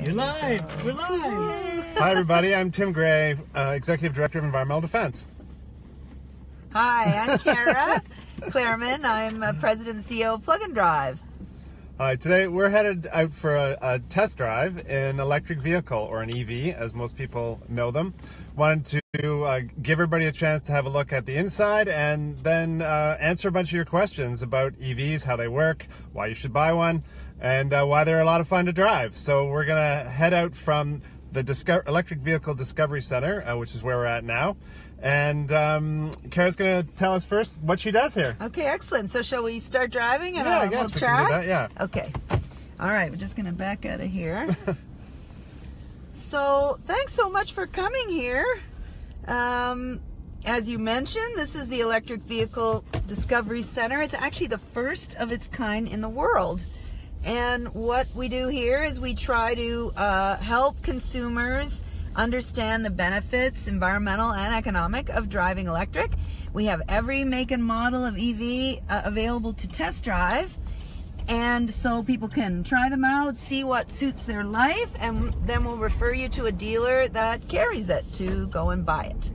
You're live. We're live. Hi, everybody. I'm Tim Gray, Executive Director of Environmental Defense. Hi, I'm Cara Clairman. I'm President and CEO of Plug and Drive. Today we're headed out for a test drive in an electric vehicle, or an EV, as most people know them. Wanted to give everybody a chance to have a look at the inside and then answer a bunch of your questions about EVs, how they work, why you should buy one, and why they're a lot of fun to drive. So we're going to head out from the Electric Vehicle Discovery Center, which is where we're at now. And Cara's going to tell us first what she does here. Okay, excellent. So shall we start driving? And yeah, I guess we can do that, yeah. Okay. All right, we're just going to back out of here. So thanks so much for coming here. As you mentioned, this is the Electric Vehicle Discovery Center. It's actually the first of its kind in the world. And what we do here is we try to help consumers understand the benefits, environmental and economic, of driving electric. We have every make and model of EV available to test drive. And so people can try them out, see what suits their life, and then we'll refer you to a dealer that carries it to go and buy it.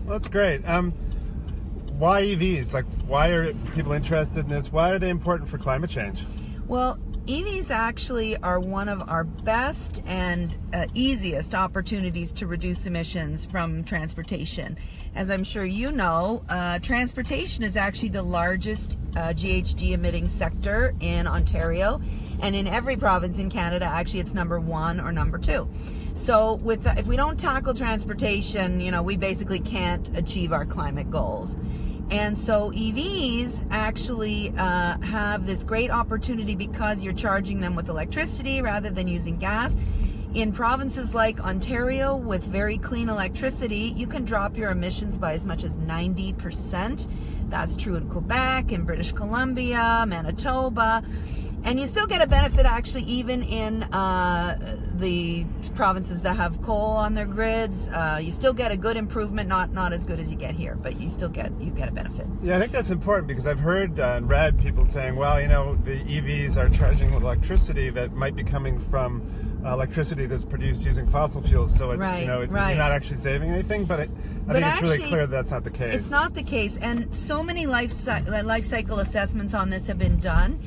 Well, that's great. Why EVs? Like, why are people interested in this? Why are they important for climate change? Well, EVs actually are one of our best and easiest opportunities to reduce emissions from transportation. As I'm sure you know, transportation is actually the largest GHG emitting sector in Ontario, and in every province in Canada, actually it's number 1 or number 2. So if we don't tackle transportation, you know, we basically can't achieve our climate goals. And so EVs actually have this great opportunity because you're charging them with electricity rather than using gas. In provinces like Ontario with very clean electricity, you can drop your emissions by as much as 90%. That's true in Quebec, in British Columbia, Manitoba. And you still get a benefit actually even in the provinces that have coal on their grids. You still get a good improvement, not as good as you get here, but you get a benefit. Yeah, I think that's important because I've heard and read people saying, well, you know, the EVs are charging with electricity that might be coming from electricity that's produced using fossil fuels. So it's, you know, you're not actually saving anything, but I think it's really clear that that's not the case. It's not the case, and so many life cycle assessments on this have been done.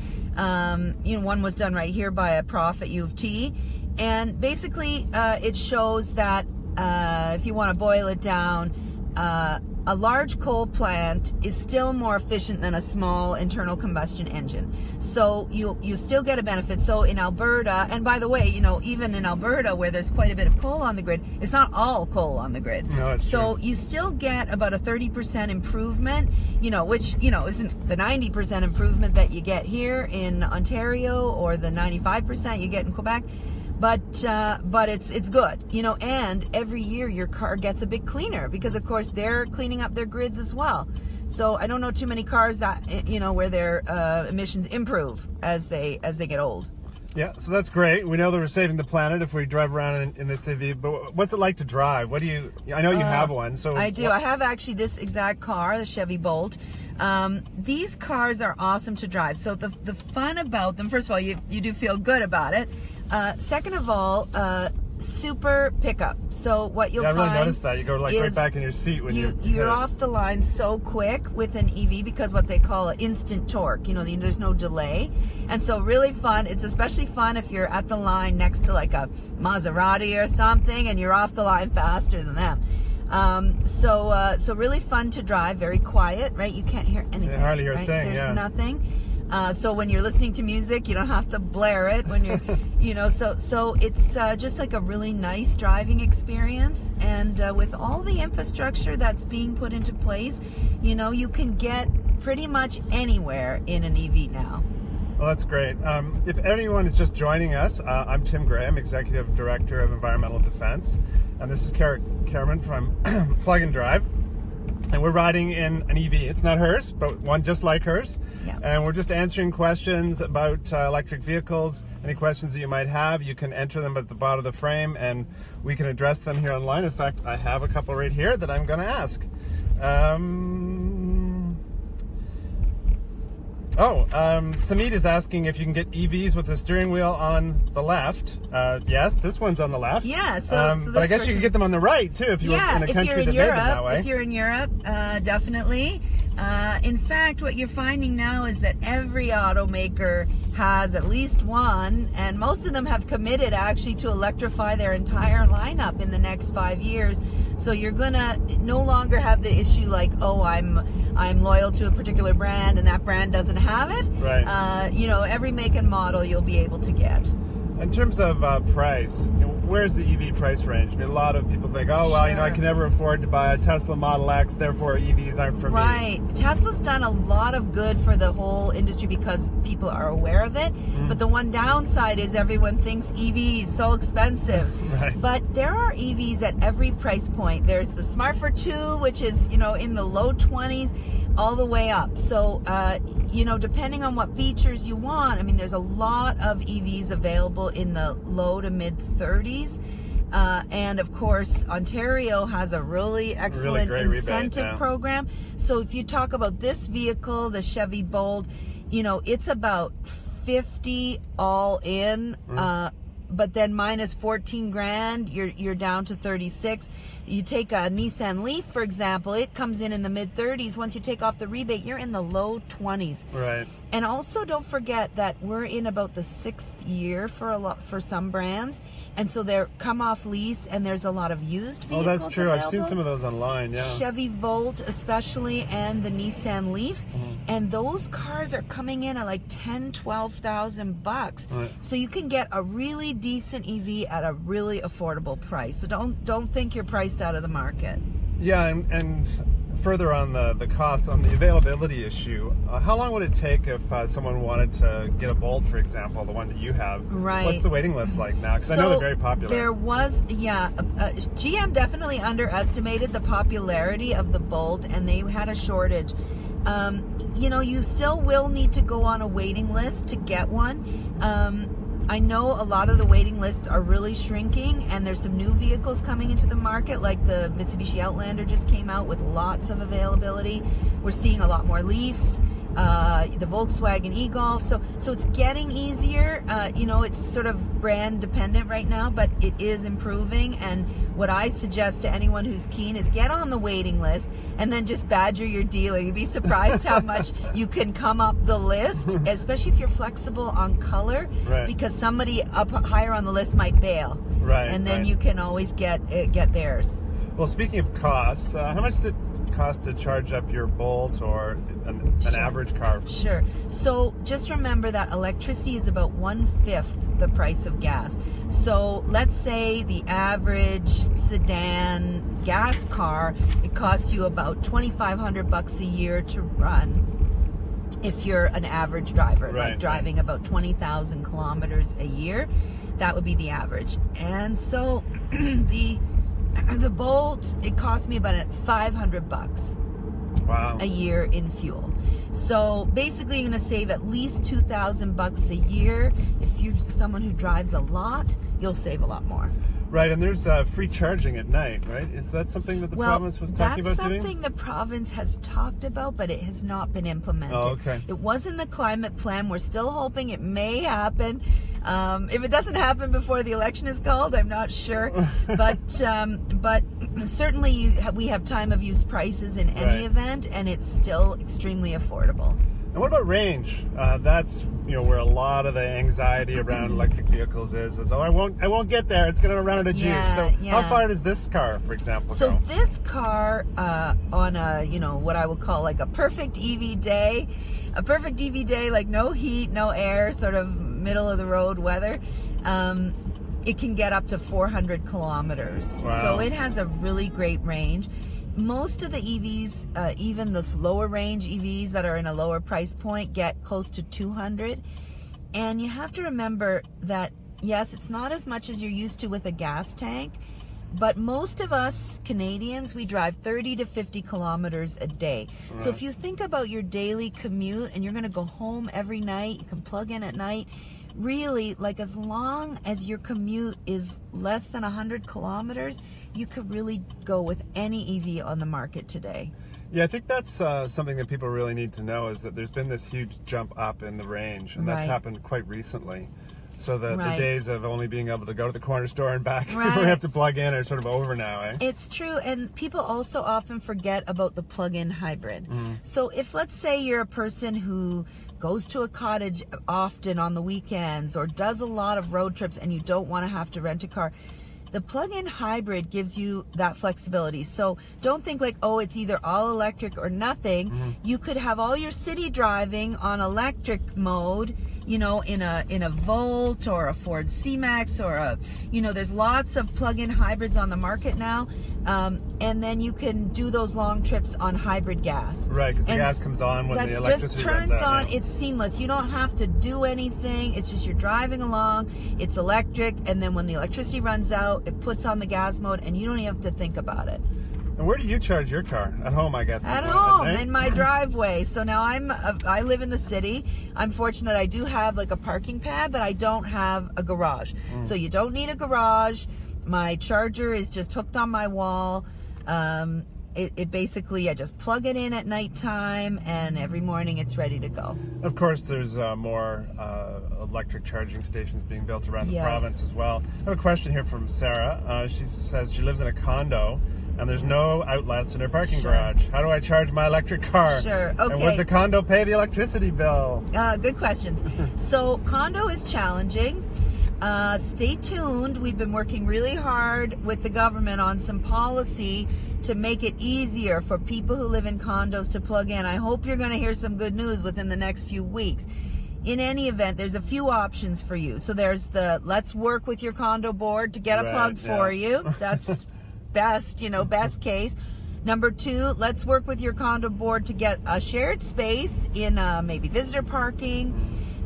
You know, one was done right here by a prof at U of T, and basically it shows that if you want to boil it down, a large coal plant is still more efficient than a small internal combustion engine. So you still get a benefit. So in Alberta, and by the way, you know, even in Alberta where there's quite a bit of coal on the grid, it's not all coal on the grid. No, that's so true. You still get about a 30% improvement, you know, which, you know, isn't the 90% improvement that you get here in Ontario or the 95% you get in Quebec. But it's good, you know, and every year your car gets a bit cleaner because, of course, they're cleaning up their grids as well. So I don't know too many cars that, you know, where their emissions improve as they get old. Yeah, so that's great. We know that we're saving the planet if we drive around in this EV, but what's it like to drive? What do you, I know you have one, so. I do. I have actually this exact car, the Chevy Bolt. These cars are awesome to drive. So the fun about them, first of all, you do feel good about it. Second of all, super pickup. So what you'll find, I really noticed that. You go like right back in your seat when you're off the line so quick with an EV because what they call an instant torque. You know, there's no delay, and so really fun. It's especially fun if you're at the line next to like a Maserati or something, and you're off the line faster than them. So really fun to drive. Very quiet, right? You can't hear anything. You hardly hear a thing. There's nothing. So when you're listening to music, you don't have to blare it when you're, you know, so it's just like a really nice driving experience. And with all the infrastructure that's being put into place, you know, you can get pretty much anywhere in an EV now. Well, that's great. If anyone is just joining us, I'm Tim Gray, I'm Executive Director of Environmental Defense, and this is Cara Clairman from Plug and Drive. And we're riding in an EV. It's not hers, but one just like hers. Yeah. And we're just answering questions about electric vehicles. Any questions that you might have, you can enter them at the bottom of the frame and we can address them here online. In fact, I have a couple right here that I'm going to ask. Oh, Samit is asking if you can get EVs with the steering wheel on the left. Yes, this one's on the left. Yeah, so but I guess you can get them on the right too if you were in a country that made them that way. If you're in Europe, definitely. In fact, what you're finding now is that every automaker has at least one, and most of them have committed actually to electrify their entire lineup in the next 5 years. So you're gonna no longer have the issue like, oh, I'm loyal to a particular brand and that brand doesn't have it. Right. You know, every make and model you'll be able to get. In terms of price, you know, where's the EV price range? I mean, a lot of people think, oh, well, Sure. you know, I can never afford to buy a Tesla Model X, therefore EVs aren't for me. Right. Tesla's done a lot of good for the whole industry because people are aware of it. But the one downside is everyone thinks EV is so expensive. Right. But there are EVs at every price point. There's the Smart for 2, which is, you know, in the low 20s, all the way up. So, you know, depending on what features you want, I mean, there's a lot of EVs available in the low to mid 30s. And of course, Ontario has a really excellent incentive program. So if you talk about this vehicle, the Chevy Bolt, you know, it's about 50 all in, but then minus 14 grand, you're down to 36. You take a Nissan Leaf, for example, it comes in the mid 30s. Once you take off the rebate, you're in the low 20s. Right. And also don't forget that we're in about the 6th year for some brands. And so they're come off lease and there's a lot of used vehicles. Oh, that's true. Available. I've seen some of those online, yeah. Chevy Volt especially, and the Nissan Leaf. And those cars are coming in at like $10,000, $12,000. Right. So you can get a really decent EV at a really affordable price. So don't think you're priced out of the market. Yeah, and further on the cost, on the availability issue, how long would it take if someone wanted to get a Bolt, for example, the one that you have? Right. What's the waiting list like now? Because I know they're very popular. There was, GM definitely underestimated the popularity of the Bolt, and they had a shortage. You know, you still will need to go on a waiting list to get one. I know a lot of the waiting lists are really shrinking, and there's some new vehicles coming into the market, like the Mitsubishi Outlander just came out with lots of availability. We're seeing a lot more Leafs, the Volkswagen e-Golf. So it's getting easier. You know, it's sort of brand dependent right now, but it is improving. And what I suggest to anyone who's keen is get on the waiting list and then just badger your dealer. You'd be surprised how much you can come up the list, especially if you're flexible on color, right. because somebody up higher on the list might bail. Right. And then right. you can always get theirs. Well, speaking of costs, how much does it cost to charge up your Bolt or an average car? Sure. So just remember that electricity is about 1/5 the price of gas. So let's say the average sedan gas car, it costs you about $2,500 a year to run. If you're an average driver, right, like driving about 20,000 kilometers a year, that would be the average. And so the Bolt, it cost me about $500 wow. a year in fuel. So basically you're going to save at least $2,000 a year. If you're someone who drives a lot, you'll save a lot more. Right, and there's free charging at night, right? Is that something that the province was talking about doing? That's something the province has talked about, but it has not been implemented. Oh, okay. It was in the climate plan. We're still hoping it may happen. If it doesn't happen before the election is called, I'm not sure. But certainly we have time of use prices in any event, and it's still extremely affordable. And what about range? That's where a lot of the anxiety around electric vehicles is oh, I won't get there. It's going to run out of juice. So how far does this car, for example, go? So this car on a what I would call like a perfect EV day, like no heat, no air, sort of middle of the road weather. It can get up to 400 kilometers. Wow. So it has a really great range. Most of the EVs, even the lower range EVs that are in a lower price point, get close to 200. And you have to remember that, yes, it's not as much as you're used to with a gas tank, but most of us Canadians, we drive 30 to 50 kilometers a day. Right. So if you think about your daily commute and you're going to go home every night, you can plug in at night, really, like as long as your commute is less than 100 kilometers, you could really go with any EV on the market today. Yeah, I think that's something that people really need to know, is that there's been this huge jump up in the range, and that's happened quite recently. So the days of only being able to go to the corner store and back before we have to plug in are sort of over now, eh? It's true, and people also often forget about the plug-in hybrid. So if, let's say, you're a person who goes to a cottage often on the weekends or does a lot of road trips and you don't want to have to rent a car, the plug-in hybrid gives you that flexibility. So don't think like, oh, it's either all electric or nothing. You could have all your city driving on electric mode, you know, in a Volt or a Ford C-Max or a, you know, there's lots of plug-in hybrids on the market now. And then you can do those long trips on hybrid gas. Right, because the gas comes on when the electricity just turns runs out, on. It's seamless. You don't have to do anything. It's just you're driving along. It's electric, and then when the electricity runs out, it puts on the gas mode, and you don't even have to think about it. And where do you charge your car? At home, I guess. At home, in my driveway. So now I live in the city. I'm fortunate I do have like a parking pad, but I don't have a garage. So you don't need a garage. My charger is just hooked on my wall. It basically, I just plug it in at nighttime, and every morning it's ready to go. Of course, there's more electric charging stations being built around the province as well. I have a question here from Sarah. She says she lives in a condo, and there's no outlets in her parking garage. How do I charge my electric car? Sure, okay. And would the condo pay the electricity bill? Good questions. So condo is challenging. Stay tuned. We've been working really hard with the government on some policy to make it easier for people who live in condos to plug in. I hope you're going to hear some good news within the next few weeks. In any event, there's a few options for you. So there's the let's work with your condo board to get a plug for you. That's best, you know, best case. Number two, let's work with your condo board to get a shared space in maybe visitor parking.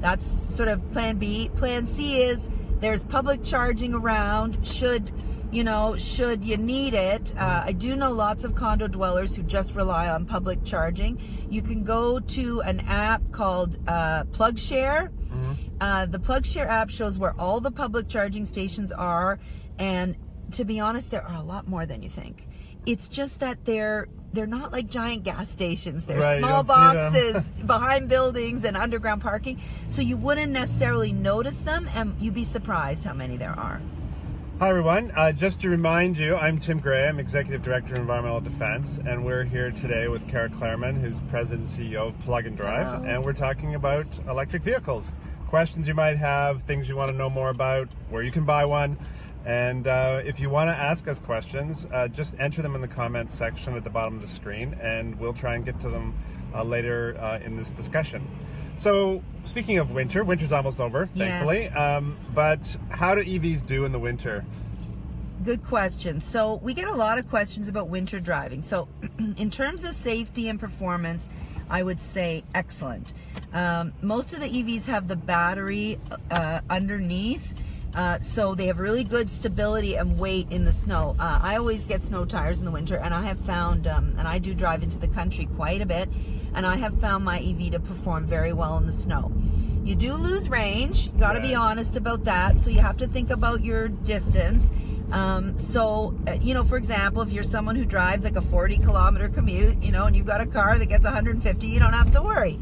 That's sort of plan B. Plan C is there's public charging around should you need it. I do know lots of condo dwellers who just rely on public charging. You can go to an app called PlugShare. The PlugShare app shows where all the public charging stations are, and to be honest, there are a lot more than you think. It's just that they're not like giant gas stations. They're small boxes behind buildings and underground parking. So you wouldn't necessarily notice them, and you'd be surprised how many there are. Hi everyone, just to remind you, I'm Tim Gray, I'm Executive Director of Environmental Defense, and we're here today with Cara Clairman, who's President and CEO of Plug and Drive, and we're talking about electric vehicles. Questions you might have, things you want to know more about, where you can buy one. And if you want to ask us questions, just enter them in the comments section at the bottom of the screen, and we'll try and get to them later in this discussion. So, speaking of winter, winter's almost over, thankfully. But how do EVs do in the winter? Good question. So, we get a lot of questions about winter driving. So, in terms of safety and performance, I would say excellent. Most of the EVs have the battery underneath. So they have really good stability and weight in the snow. I always get snow tires in the winter, and I have found, and I do drive into the country quite a bit, and I have found my EV to perform very well in the snow. You do lose range, you got to be honest about that, so you have to think about your distance. You know, for example, if you're someone who drives like a 40-kilometer commute, you know, and you've got a car that gets 150, you don't have to worry.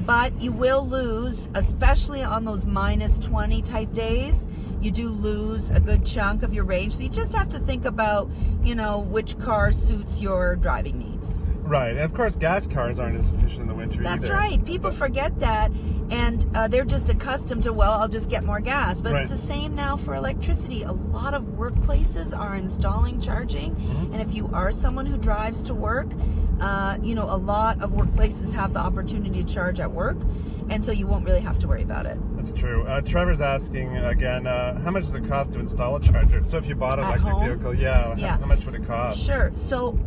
But you will lose, especially on those -20 type days, you do lose a good chunk of your range. So you just have to think about, you know, which car suits your driving needs. Right, and of course gas cars aren't as efficient in the winter either. That's right. People forget that, and they're just accustomed to, well, I'll just get more gas. But it's the same now for electricity. A lot of workplaces are installing charging, and if you are someone who drives to work, you know, a lot of workplaces have the opportunity to charge at work, and so you won't really have to worry about it. That's true. Trevor's asking again, how much does it cost to install a charger? So if you bought an electric vehicle, how much would it cost? Sure. So,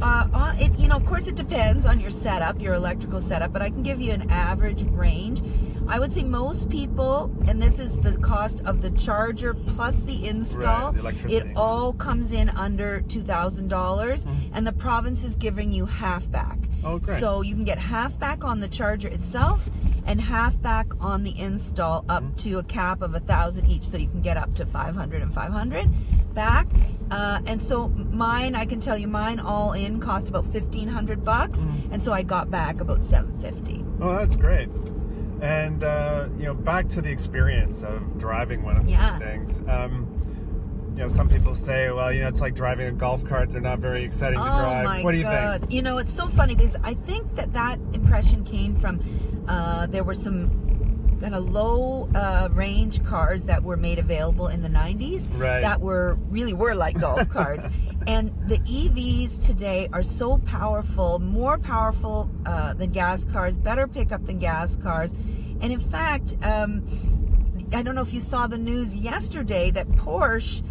you know, of course it depends on your setup, your electrical setup, but I can give you an average range. I would say most people, and this is the cost of the charger plus the install, the electricity. It all comes in under $2,000, and the province is giving you half back. Oh, great. So you can get half back on the charger itself, and half back on the install up to a cap of 1,000 each, so you can get up to 500 and 500 back. And so mine, I can tell you, mine all in cost about $1,500, and so I got back about $750. Oh, that's great. And you know, back to the experience of driving one of these things. You know, some people say, well, you know, it's like driving a golf cart. They're not very exciting to drive. My What do you God. think? You know, it's so funny because I think that impression came from there were some kind of low range cars that were made available in the 90s that really were like golf carts. And the EVs today are so powerful, more powerful than gas cars, better pickup than gas cars. And in fact, I don't know if you saw the news yesterday that Porsche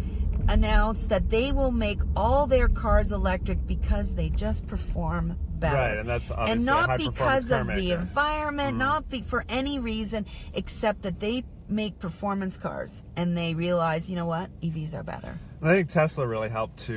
announced that they will make all their cars electric because they just perform better. Right, and that's obviously and a not high-performance because car of the maker. environment, not for any reason except that they make performance cars and they realize, you know what, EVs are better. And I think Tesla really helped to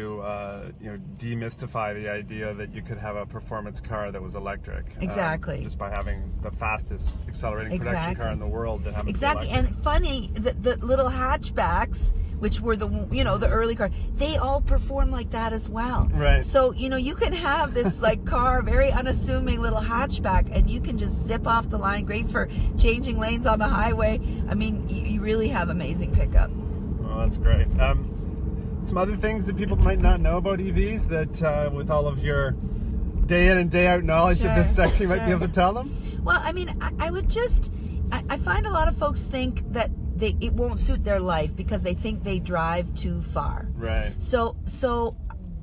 you know, demystify the idea that you could have a performance car that was electric. Exactly. Just by having the fastest accelerating production car in the world that happens to be electric. And funny, the little hatchbacks, which were the early cars, they all perform like that as well. Right. So, you know, you can have this like car, very unassuming little hatchback, and you can just zip off the line, great for changing lanes on the highway. I mean, you really have amazing pickup. Oh, that's great. Some other things that people might not know about EVs that with all of your day in and day out knowledge of this section, you might be able to tell them? Well, I mean, I find a lot of folks think that it won't suit their life because they think they drive too far. Right. So,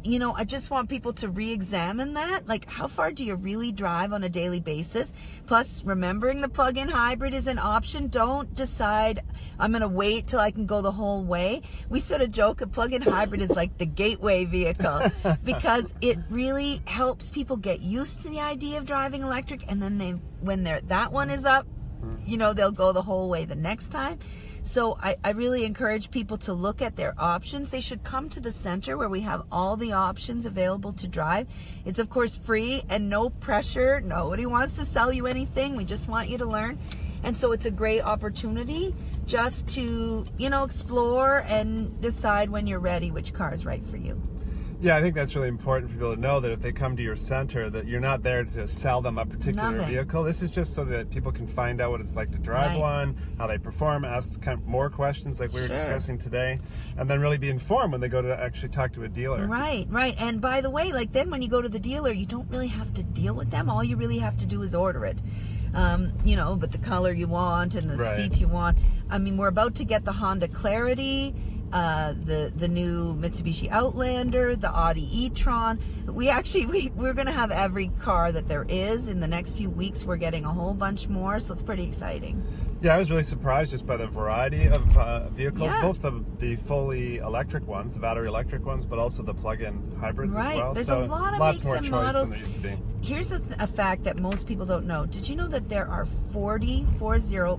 you know, I just want people to re-examine that. Like, how far do you really drive on a daily basis? Plus, remembering the plug-in hybrid is an option. Don't decide, I'm going to wait till I can go the whole way. We sort of joke a plug-in hybrid is like the gateway vehicle because it really helps people get used to the idea of driving electric, and then when that one is up, you know, they'll go the whole way the next time. So I really encourage people to look at their options. They should come to the center where we have all the options available to drive. It's of course free and no pressure. Nobody wants to sell you anything. We just want you to learn. And so it's a great opportunity just to, you know, explore and decide when you're ready which car is right for you. Yeah, I think that's really important for people to know that if they come to your center, that you're not there to sell them a particular vehicle. This is just so that people can find out what it's like to drive one, how they perform, ask more questions like we were discussing today, and then really be informed when they go to actually talk to a dealer. Right. And by the way, like then when you go to the dealer, you don't really have to deal with them. All you really have to do is order it. You know, but the color you want and the seats you want. I mean, we're about to get the Honda Clarity, the new Mitsubishi Outlander, the Audi e-tron. We're going to have every car that there is in the next few weeks. We're getting a whole bunch more, so it's pretty exciting. Yeah, I was really surprised just by the variety of vehicles, both the fully electric ones, the battery electric ones, but also the plug-in hybrids as well. There's so a lot of lots makes more and choice models. than there used to be. Here's a fact that most people don't know. Did you know that there are 40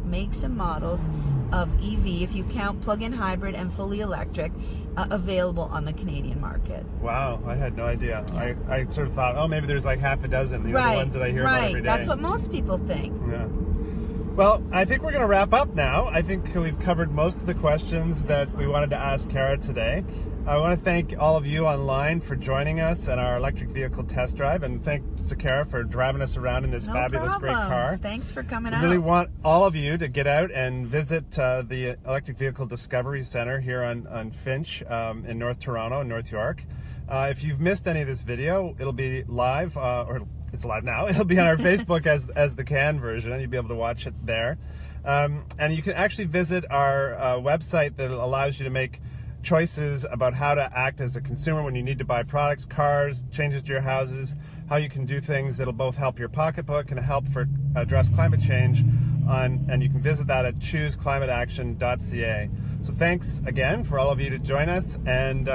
makes and models of EV, if you count plug-in hybrid and fully electric, available on the Canadian market? Wow, I had no idea. I sort of thought, oh, maybe there's like half a dozen, the ones that I hear about every day. That's what most people think. Yeah. Well, I think we're going to wrap up now. I think we've covered most of the questions that we wanted to ask Cara today. I want to thank all of you online for joining us at our electric vehicle test drive, and thanks to Cara for driving us around in this fabulous great car. Thanks for coming out. We really want all of you to get out and visit the Electric Vehicle Discovery Center here on Finch in North Toronto, North York. If you've missed any of this video, it'll be live, or it's live now. It'll be on our Facebook as the CAN version, and you'll be able to watch it there. And you can actually visit our website that allows you to make choices about how to act as a consumer when you need to buy products, cars, changes to your houses, how you can do things that'll both help your pocketbook and help for address climate change. And you can visit that at chooseclimateaction.ca. So thanks again for all of you to join us, and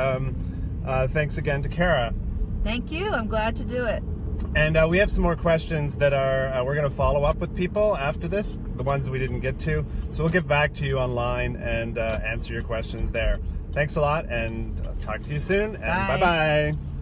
thanks again to Cara. Thank you. I'm glad to do it. And we have some more questions that are we're going to follow up with people after this, the ones that we didn't get to. So we'll get back to you online and answer your questions there. Thanks a lot, and talk to you soon, and bye-bye.